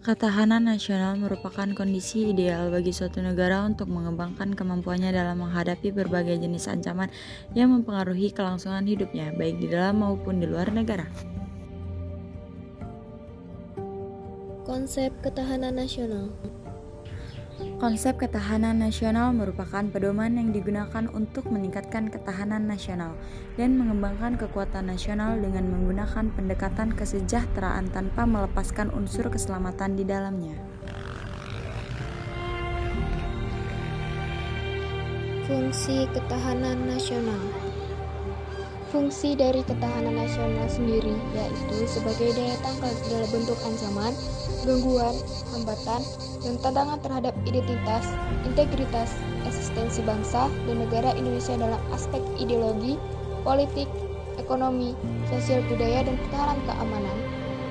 Ketahanan nasional merupakan kondisi ideal bagi suatu negara untuk mengembangkan kemampuannya dalam menghadapi berbagai jenis ancaman yang mempengaruhi kelangsungan hidupnya, baik di dalam maupun di luar negara. Konsep ketahanan nasional. Konsep ketahanan nasional merupakan pedoman yang digunakan untuk meningkatkan ketahanan nasional dan mengembangkan kekuatan nasional dengan menggunakan pendekatan kesejahteraan tanpa melepaskan unsur keselamatan di dalamnya. Fungsi ketahanan nasional. Fungsi dari ketahanan nasional sendiri yaitu sebagai daya tangkal segala bentuk ancaman, gangguan, hambatan, dan tantangan terhadap identitas, integritas, eksistensi bangsa dan negara Indonesia dalam aspek ideologi, politik, ekonomi, sosial budaya, dan pertahanan keamanan.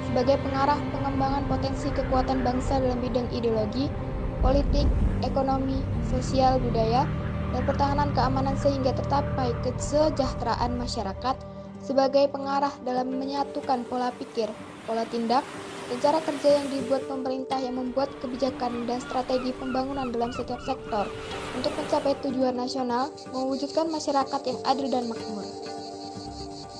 Sebagai pengarah pengembangan potensi kekuatan bangsa dalam bidang ideologi, politik, ekonomi, sosial budaya, dan pertahanan keamanan sehingga tercapai kesejahteraan masyarakat, sebagai pengarah dalam menyatukan pola pikir, pola tindak, dan cara kerja yang dibuat pemerintah yang membuat kebijakan dan strategi pembangunan dalam setiap sektor untuk mencapai tujuan nasional, mewujudkan masyarakat yang adil dan makmur.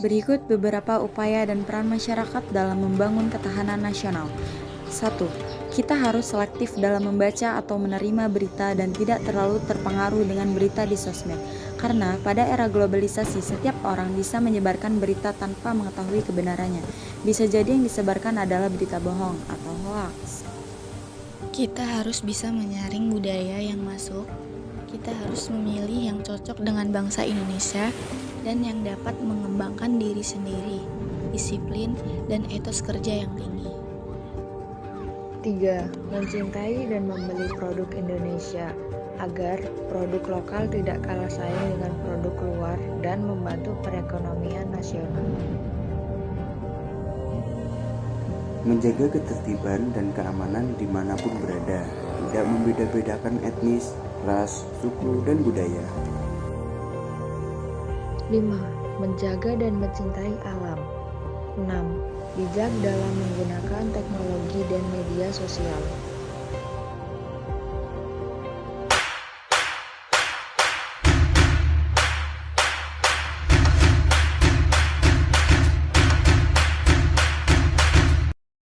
Berikut beberapa upaya dan peran masyarakat dalam membangun ketahanan nasional. 1. Kita harus selektif dalam membaca atau menerima berita dan tidak terlalu terpengaruh dengan berita di sosmed. Karena pada era globalisasi, setiap orang bisa menyebarkan berita tanpa mengetahui kebenarannya. Bisa jadi yang disebarkan adalah berita bohong atau hoax. Kita harus bisa menyaring budaya yang masuk. Kita harus memilih yang cocok dengan bangsa Indonesia dan yang dapat mengembangkan diri sendiri, disiplin, dan etos kerja yang tinggi. 3. Mencintai dan membeli produk Indonesia agar produk lokal tidak kalah saing dengan produk luar dan membantu perekonomian nasional. Menjaga ketertiban dan keamanan dimanapun berada, tidak membeda-bedakan etnis, ras, suku, dan budaya. 5. Menjaga dan mencintai alam. 6. Bijak dalam menggunakan teknologi dan media sosial.